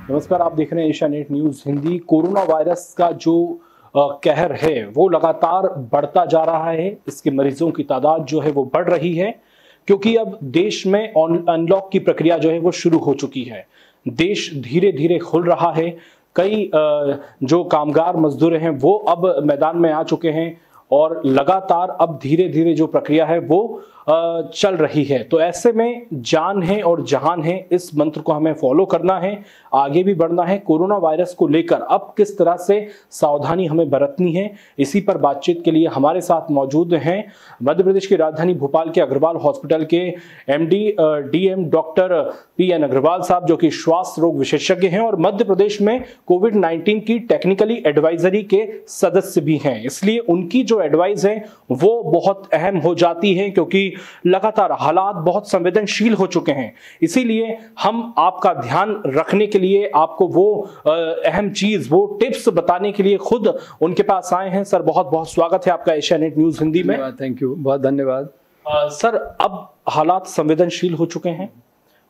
नमस्कार, आप देख रहे हैं Asianet news Hindi. Corona virus का जो कहर है वो लगातार बढ़ता जा रहा है। इसके मरीजों की तादाद जो है वो बढ़ रही है, क्योंकि अब देश में अनलॉक की प्रक्रिया जो है वो शुरू हो चुकी है। देश धीरे धीरे खुल रहा है। कई जो कामगार मजदूर हैं वो अब मैदान में आ चुके हैं और लगातार अब धीरे धीरे जो प्रक्रिया है वो चल रही है। तो ऐसे में जान है और जहान है, इस मंत्र को हमें फॉलो करना है, आगे भी बढ़ना है। कोरोना वायरस को लेकर अब किस तरह से सावधानी हमें बरतनी है, इसी पर बातचीत के लिए हमारे साथ मौजूद हैं मध्य प्रदेश की राजधानी भोपाल के अग्रवाल हॉस्पिटल के MD DM doctor PN Agarwal साहब, जो कि श्वास रोग विशेषज्ञ हैं और मध्य प्रदेश में कोविड-19 की टेक्निकली एडवाइजरी के सदस्य भी हैं। इसलिए उनकी जो एडवाइस है वो बहुत अहम हो जाती है, क्योंकि लगातार हालात बहुत संवेदनशील हो चुके हैं। इसीलिए हम आपका ध्यान रखने के लिए, आपको वो अहम चीज, वो टिप्स बताने के लिए खुद उनके पास आए हैं। सर, बहुत बहुत स्वागत है आपका एशियानेट न्यूज हिंदी में। थैंक यू, बहुत धन्यवाद। सर, अब हालात संवेदनशील हो चुके हैं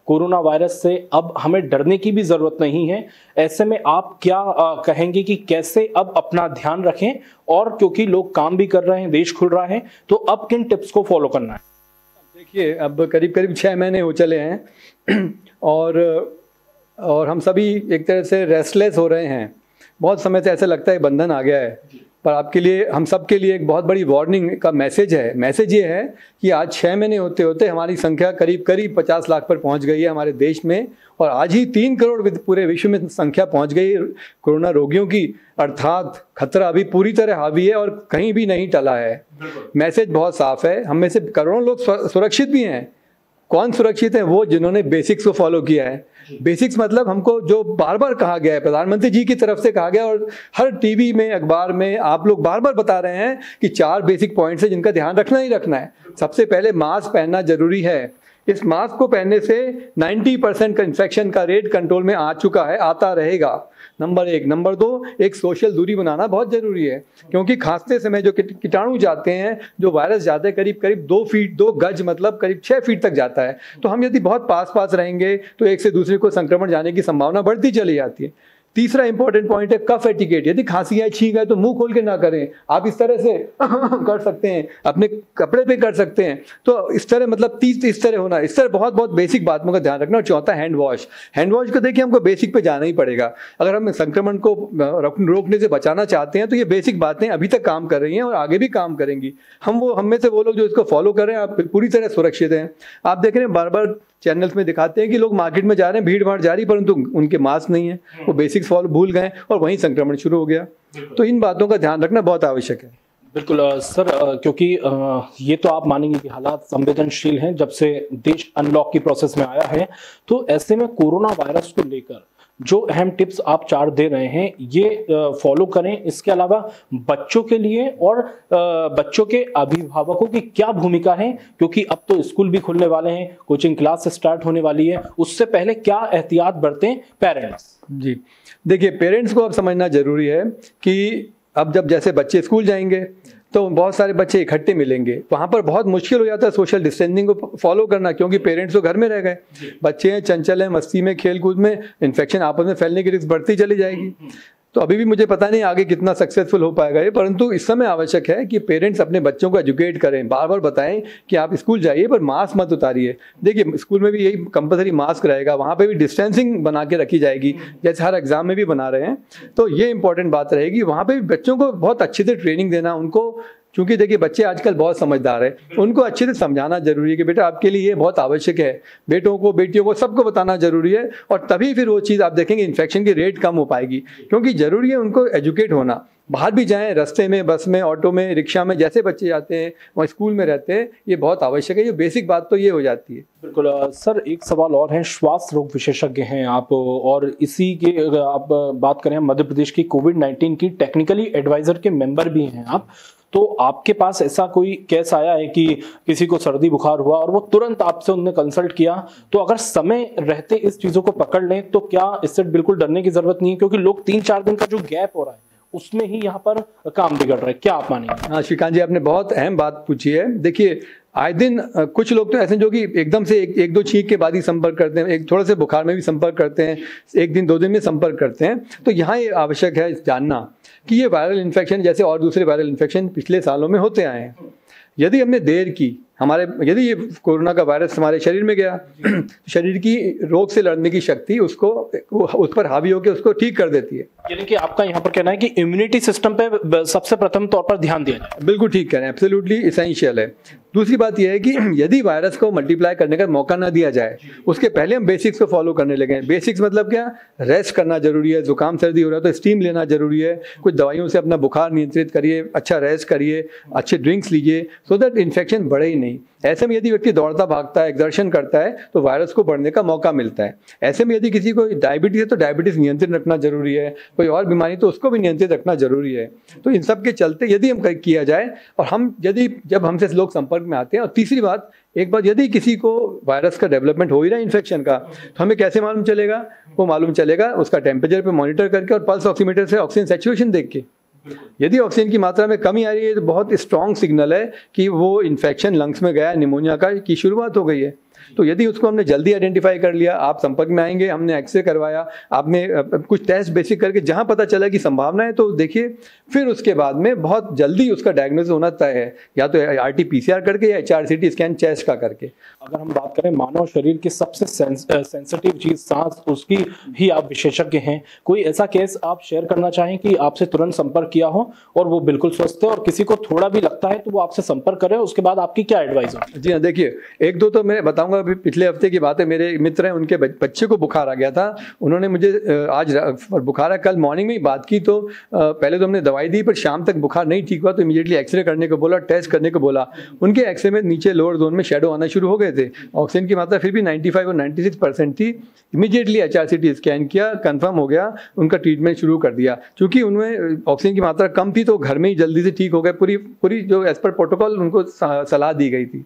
कोरोना वायरस से, अब हमें डरने की भी जरूरत नहीं है। ऐसे में आप क्या कहेंगे कि कैसे अब अपना ध्यान रखें, और क्योंकि लोग काम भी कर रहे हैं, देश खुल रहा है, तो अब किन टिप्स को फॉलो करना है? देखिए, अब करीब करीब 6 महीने हो चले हैं और हम सभी एक तरह से रेस्टलेस हो रहे हैं। बहुत समय से ऐसा लगता है बंधन आ गया है, पर आपके लिए, हम सब के लिए एक बहुत बड़ी वार्निंग का मैसेज है। मैसेज ये है कि आज 6 महीने होते होते हमारी संख्या करीब करीब 50 लाख पर पहुंच गई है हमारे देश में, और आज ही 3 करोड़ पूरे विश्व में संख्या पहुंच गई कोरोना रोगियों की। अर्थात खतरा अभी पूरी तरह हावी है और कहीं भी नहीं टला है। मैसेज बहुत साफ है। हम में से करोड़ों लोग सुरक्षित भी हैं। कौन सुरक्षित है? वो जिन्होंने बेसिक्स को फॉलो किया है। बेसिक्स मतलब हमको जो बार बार कहा गया है, प्रधानमंत्री जी की तरफ से कहा गया, और हर टीवी में, अखबार में आप लोग बार बार बता रहे हैं कि 4 बेसिक पॉइंट्स है जिनका ध्यान रखना ही रखना है। सबसे पहले मास्क पहनना जरूरी है। इस मास्क को पहनने से 90% का इन्फेक्शन का रेट कंट्रोल में आ चुका है, आता रहेगा। नंबर 1। नंबर 2, एक सोशल दूरी बनाना बहुत ज़रूरी है, क्योंकि खांसते समय जो कीटाणु जाते हैं, जो वायरस जाते हैं, करीब करीब 2 फीट 2 गज मतलब करीब 6 फीट तक जाता है। तो हम यदि बहुत पास रहेंगे तो एक से दूसरे को संक्रमण जाने की संभावना बढ़ती चली जाती है। तीसरा इंपॉर्टेंट पॉइंट है कफ एटिकेट। यदि खांसी है, छींक है, तो मुंह खोल के ना करें। आप इस तरह से कर सकते हैं, अपने कपड़े पे कर सकते हैं। तो इस तरह मतलब इस तरह होना, इस तरह बहुत बहुत बेसिक बातों का ध्यान रखना। और चौथा, हैंड वॉश। हैंड वॉश को देखिए, हमको बेसिक पे जाना ही पड़ेगा। अगर हम संक्रमण को रोकने से बचाना चाहते हैं तो ये बेसिक बातें अभी तक काम कर रही हैं और आगे भी काम करेंगी। हम में से वो लोग जो इसको फॉलो कर रहे हैं, आप पूरी तरह सुरक्षित हैं। आप देख रहे हैं बार बार चैनल्स में दिखाते हैं कि लोग मार्केट में जा रहे हैं, भीड़ भाड़ जा रही, परंतु उनके मास्क नहीं है, वो बेसिक्स फॉलो भूल गए और वहीं संक्रमण शुरू हो गया। तो इन बातों का ध्यान रखना बहुत आवश्यक है। बिल्कुल सर, क्योंकि ये तो आप मानेंगे कि हालात संवेदनशील हैं जब से देश अनलॉक की प्रोसेस में आया है। तो ऐसे में कोरोना वायरस को लेकर जो अहम टिप्स आप 4 दे रहे हैं, ये फॉलो करें। इसके अलावा बच्चों के लिए और बच्चों के अभिभावकों की क्या भूमिका है, क्योंकि अब तो स्कूल भी खुलने वाले हैं, कोचिंग क्लास स्टार्ट होने वाली है, उससे पहले क्या एहतियात बरतें पेरेंट्स? जी देखिए, पेरेंट्स को अब समझना जरूरी है कि अब जब जैसे बच्चे स्कूल जाएंगे तो बहुत सारे बच्चे इकट्ठे मिलेंगे, वहाँ पर बहुत मुश्किल हो जाता है सोशल डिस्टेंसिंग को फॉलो करना, क्योंकि पेरेंट्स तो घर में रह गए। बच्चे हैं, चंचल हैं, मस्ती में, खेल कूद में, इन्फेक्शन आपस में फैलने की रिस्क बढ़ती चली जाएगी। तो अभी भी मुझे पता नहीं आगे कितना सक्सेसफुल हो पाएगा ये, परंतु इस समय आवश्यक है कि पेरेंट्स अपने बच्चों को एजुकेट करें, बार बार बताएं कि आप स्कूल जाइए पर मास्क मत उतारिए। देखिए, स्कूल में भी यही कंपलसरी मास्क रहेगा, वहाँ पे भी डिस्टेंसिंग बना के रखी जाएगी, जैसे हर एग्जाम में भी बना रहे हैं। तो ये इंपॉर्टेंट बात रहेगी। वहाँ पे भी बच्चों को बहुत अच्छे से ट्रेनिंग देना उनको, क्योंकि देखिए बच्चे आजकल बहुत समझदार है, उनको अच्छे से समझाना जरूरी है कि बेटा आपके लिए ये बहुत आवश्यक है। बेटों को, बेटियों को, सबको बताना जरूरी है, और तभी फिर वो चीज़ आप देखेंगे इन्फेक्शन की रेट कम हो पाएगी। क्योंकि जरूरी है उनको एजुकेट होना। बाहर भी जाएं, रास्ते में, बस में, ऑटो में, रिक्शा में, जैसे बच्चे जाते हैं, वहाँ स्कूल में रहते हैं, ये बहुत आवश्यक है। ये बेसिक बात तो ये हो जाती है। बिल्कुल सर, एक सवाल और है। श्वास रोग विशेषज्ञ हैं आप, और इसी के आप बात करें, मध्य प्रदेश की कोविड-19 की टेक्निकली एडवाइजर के मेंबर भी हैं आप। तो आपके पास ऐसा कोई केस आया है कि किसी को सर्दी बुखार हुआ और वो तुरंत आपसे उन्होंने कंसल्ट किया, तो अगर समय रहते इस चीजों को पकड़ लें तो क्या इससे बिल्कुल डरने की जरूरत नहीं है? क्योंकि लोग 3-4 दिन का जो गैप हो रहा है उसमें ही यहाँ पर काम बिगड़ रहा है। क्या आप मानेंगे? हाँ श्रीकांत जी, आपने बहुत अहम बात पूछी है। देखिए, आए दिन कुछ लोग तो ऐसे जो कि एकदम से एक दो छींक के बाद ही संपर्क करते हैं, एक थोड़े से बुखार में भी संपर्क करते हैं, एक दिन 2 दिन में संपर्क करते हैं। तो यहाँ ये आवश्यक है जानना कि ये वायरल इन्फेक्शन जैसे और दूसरे वायरल इन्फेक्शन पिछले सालों में होते आए हैं। यदि हमने देर की, यदि ये कोरोना का वायरस हमारे शरीर में गया, शरीर की रोग से लड़ने की शक्ति उस पर हावी होकर उसको ठीक कर देती है। यानी कि आपका यहाँ पर कहना है कि इम्यूनिटी सिस्टम पे सबसे प्रथम तौर पर ध्यान दिया जाए। बिल्कुल ठीक कह रहे हैं, एब्सोल्युटली इसेंशियल है। दूसरी बात यह है कि यदि वायरस को मल्टीप्लाई करने का मौका ना दिया जाए, उसके पहले हम बेसिक्स को फॉलो करने लगे। बेसिक्स मतलब क्या? रेस्ट करना जरूरी है, जुकाम सर्दी हो रहा है तो स्टीम लेना जरूरी है, कुछ दवाइयों से अपना बुखार नियंत्रित करिए, अच्छा रेस्ट करिए, अच्छे ड्रिंक्स लीजिए, सो दैट इन्फेक्शन बढ़े ही नहीं। ऐसे में यदि व्यक्ति दौड़ता भागता है, एक्सर्शन करता है तो वायरस को बढ़ने का मौका मिलता है। ऐसे में यदि किसी को डायबिटीज है तो डायबिटीज नियंत्रित रखना जरूरी है, कोई और बीमारी तो उसको भी नियंत्रित रखना जरूरी है। तो इन सब के चलते यदि हम किया जाए और जब हमसे लोग संपर्क में आते हैं। और तीसरी बात, एक बार यदि किसी को वायरस का डेवलपमेंट हो ही रहा है इन्फेक्शन का, तो हमें कैसे मालूम चलेगा? वो मालूम चलेगा उसका टेम्परेचर पे मॉनिटर करके और पल्स ऑक्सीमीटर से ऑक्सीजन सैचुरेशन देख के। यदि ऑक्सीजन की मात्रा में कमी आ रही है तो बहुत स्ट्रॉन्ग सिग्नल है कि वो इन्फेक्शन लंग्स में गया, निमोनिया की शुरुआत हो गई है। तो यदि उसको हमने जल्दी आइडेंटिफाई कर लिया, आप संपर्क में आएंगे, हमने एक्सरे करवाया, आपने कुछ टेस्ट बेसिक करके जहां पता चला कि संभावना है तो देखिए, फिर उसके बाद में बहुत जल्दी उसका डायग्नोसिस होना तय है, या तो RT-PCR करके या HRCT स्कैन चेस्ट का करके। अगर हम बात करें मानव शरीर की सबसे सेंसिटिव चीज सांस, उसकी ही आप विशेषज्ञ हैं, कोई ऐसा केस आप शेयर करना चाहें कि आपसे तुरंत संपर्क किया हो और वो बिल्कुल स्वस्थ है, और किसी को थोड़ा भी लगता है तो वो आपसे संपर्क करे, उसके बाद आपकी क्या एडवाइस हो? जी हाँ, देखिए एक दो तो मैं बताऊंगा। अभी पिछले हफ्ते की बात है, मेरे मित्र हैं, उनके बच्चे को बुखार आ गया था। उन्होंने मुझे आज बुखार है, कल मॉर्निंग में ही बात की तो पहले तो हमने दवाई दी, पर शाम तक बुखार नहीं ठीक हुआ तो इमीडिएटली एक्सरे करने को बोला, टेस्ट करने को बोला। उनके एक्सरे में नीचे लोअर जोन में शेडो आना शुरू हो गए थे, ऑक्सीजन की मात्रा फिर भी 95 और 96% थी। इमीडिएटली HRCT स्कैन किया, कंफर्म हो गया, उनका ट्रीटमेंट शुरू कर दिया। क्योंकि उनमें ऑक्सीजन की मात्रा कम थी तो घर में ही जल्दी से ठीक हो गए। पूरी जो एज पर प्रोटोकॉल उनको सलाह दी गई थी।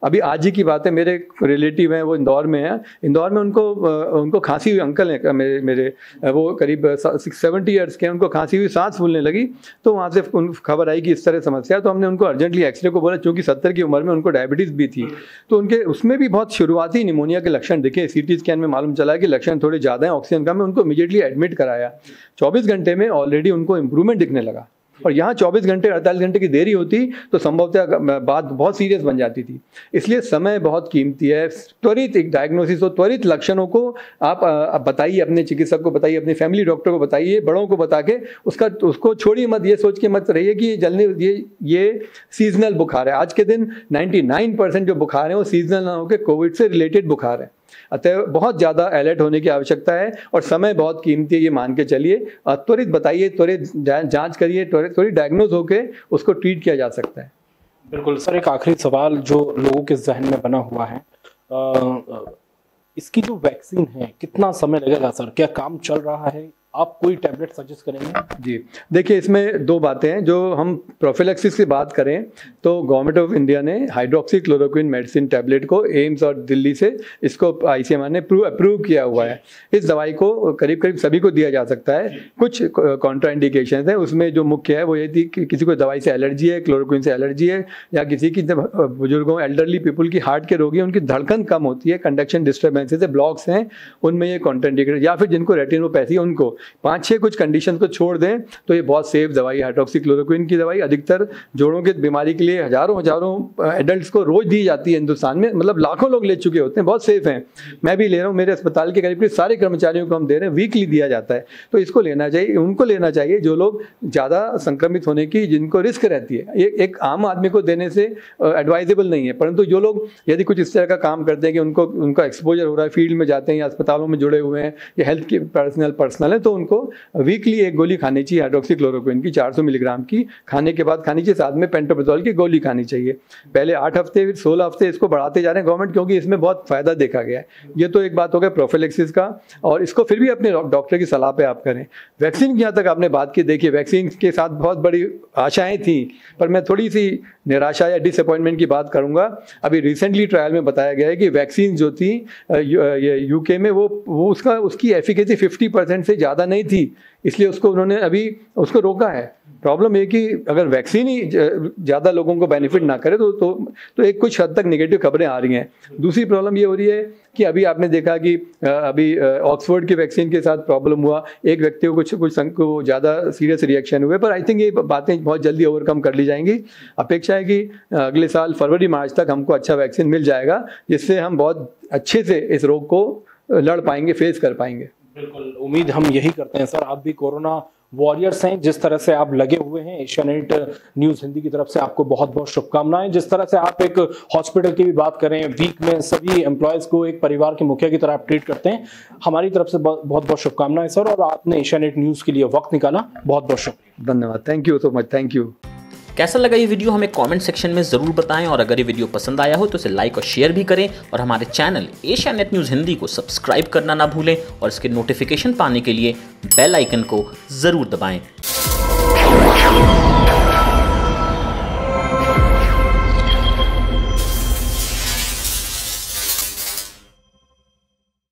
अभी आज ही की बात है, मेरे रिलेटिव हैं, वो इंदौर में है। इंदौर में उनको खांसी हुई, अंकल हैं मेरे वो करीब 70 ईयर्स के हैं, उनको खांसी हुई, सांस फूलने लगी। तो वहाँ से खबर आई कि इस तरह समस्या, तो हमने उनको अर्जेंटली एक्सरे को बोला। चूँकि 70 की उम्र में उनको डायबिटीज़ भी थी, तो उनके उसमें भी बहुत शुरुआती निमोनिया के लक्षण दिखे। CT स्कैन में मालूम चला कि लक्षण थोड़े ज़्यादा हैं, ऑक्सीजन कम है। उनको इमीडिएटली एडमिट कराया। 24 घंटे में ऑलरेडी उनको इंप्रूवमेंट दिखने लगा। और यहाँ 24 घंटे 48 घंटे की देरी होती तो संभवतः बात बहुत सीरियस बन जाती थी। इसलिए समय बहुत कीमती है। त्वरित एक डायग्नोसिस हो, त्वरित लक्षणों को आप बताइए, अपने चिकित्सक को बताइए, अपने फैमिली डॉक्टर को बताइए, बड़ों को बता के उसको छोड़िए मत। ये सोच के मत रहिए कि ये सीजनल बुखार है। आज के दिन 99% जो बुखार है वो सीजनल ना होकर कोविड से रिलेटेड बुखार है। अतः बहुत ज़्यादा अलर्ट होने की आवश्यकता है और समय बहुत कीमती है, ये मान के चलिए। त्वरित बताइए, त्वरित जांच करिए, त्वरित डायग्नोज होके उसको ट्रीट किया जा सकता है। बिल्कुल सर, एक आखिरी सवाल जो लोगों के जहन में बना हुआ है, इसकी जो वैक्सीन है कितना समय लगेगा सर? क्या काम चल रहा है? आप कोई टैबलेट सजेस्ट करेंगे? जी देखिए, इसमें दो बातें हैं। जो हम प्रोफिलैक्सिस की बात करें तो गवर्नमेंट ऑफ इंडिया ने हाइड्रोक्सी क्लोरोक्विन मेडिसिन टैबलेट को एम्स और दिल्ली से इसको ICMR ने अप्रूव किया हुआ है। इस दवाई को करीब करीब सभी को दिया जा सकता है। कुछ कॉन्ट्राइंडिकेशन है, उसमें जो मुख्य है वो ये थी कि किसी को दवाई से एलर्जी है, क्लोरोक्विन से एलर्जी है, या किसी की बुजुर्गों, एल्डरली पीपल की, हार्ट के रोगी, उनकी धड़कन कम होती है, कंडक्शन डिस्टर्बेंसेस है, ब्लॉक्स हैं, उनमें ये कॉन्ट्राइंडिकेटेड, या फिर जिनको रेटिनोपैथी, उनको 5-6 कुछ कंडीशन को छोड़ दें तो ये बहुत सेफ दवाई है। हाइड्रोक्सीक्लोरोक्विन की दवाई अधिकतर जोड़ों की बीमारी के लिए हजारों एडल्ट्स को रोज दी जाती है हिंदुस्तान में, मतलब लाखों लोग ले चुके होते हैं, बहुत सेफ हैं। मैं भी ले रहा हूँ, मेरे अस्पताल के करीब सारे कर्मचारियों को हम दे रहे हैं, वीकली दिया जाता है। तो इसको लेना चाहिए, उनको लेना चाहिए जो लोग ज़्यादा संक्रमित होने की, जिनको रिस्क रहती है। एक आम आदमी को देने से एडवाइजेबल नहीं है, परंतु जो लोग यदि कुछ इस तरह का काम करते हैं कि उनका एक्सपोजर हो रहा है, फील्ड में जाते हैं या अस्पतालों में जुड़े हुए हैं या हेल्थ के पर्सनल है, तो उनको वीकली एक गोली खानी चाहिए हाइड्रोक्सीक्लोरोक्विन की, 400 मिलीग्राम की खाने के बाद खानी चाहिए। साथ में पेंटोप्राजोल की गोली खानी चाहिए। पहले 8 हफ्ते, फिर 16 हफ्ते इसको बढ़ाते जा रहे हैं गवर्नमेंट, क्योंकि इसमें बहुत फायदा देखा गया है। ये तो एक बात हो गया प्रोफिलैक्सिस का, और इसको फिर भी अपने डॉक्टर की सलाह पे आप करें। वैक्सीन की यहाँ तक आपने बात की, देखिए वैक्सीन के साथ बहुत बड़ी आशाएं थी, पर मैं थोड़ी सी निराशा या डिसअपॉइंटमेंट की बात करूंगा। अभी रिसेंटली ट्रायल में बताया गया है कि वैक्सीन जो थी UK में वो उसकी एफिकेसी 50% से ज़्यादा नहीं थी, इसलिए उन्होंने अभी उसको रोका है। प्रॉब्लम है कि अगर वैक्सीन ही ज़्यादा लोगों को बेनिफिट ना करे तो एक कुछ हद तक नेगेटिव खबरें आ रही हैं। दूसरी प्रॉब्लम ये हो रही है कि अभी आपने देखा कि अभी ऑक्सफोर्ड की वैक्सीन के साथ प्रॉब्लम हुआ, एक व्यक्ति को कुछ ज़्यादा सीरियस रिएक्शन हुए, पर आई थिंक ये बातें बहुत जल्दी ओवरकम कर ली जाएंगी। अपेक्षा है कि अगले साल फरवरी मार्च तक हमको अच्छा वैक्सीन मिल जाएगा, जिससे हम बहुत अच्छे से इस रोग को लड़ पाएंगे, फेस कर पाएंगे। बिल्कुल, उम्मीद हम यही करते हैं सर। आप भी कोरोना वॉरियर्स हैं, जिस तरह से आप लगे हुए हैं। एशियानेट न्यूज़ हिंदी की तरफ से आपको बहुत बहुत शुभकामनाएं। जिस तरह से आप एक हॉस्पिटल की भी बात करें, वीक में सभी एम्प्लॉयज़ को एक परिवार के मुखिया की तरह आप ट्रीट करते हैं, हमारी तरफ से बहुत बहुत शुभकामनाएं सर। और आपने एशियानेट न्यूज़ के लिए वक्त निकाला, बहुत बहुत शुक्रिया। धन्यवाद, thank you so much, thank you. कैसा लगा ये वीडियो हमें कमेंट सेक्शन में ज़रूर बताएं, और अगर ये वीडियो पसंद आया हो तो इसे लाइक और शेयर भी करें, और हमारे चैनल एशियानेट न्यूज़ हिंदी को सब्सक्राइब करना ना भूलें, और इसके नोटिफिकेशन पाने के लिए बेल आइकन को ज़रूर दबाएं।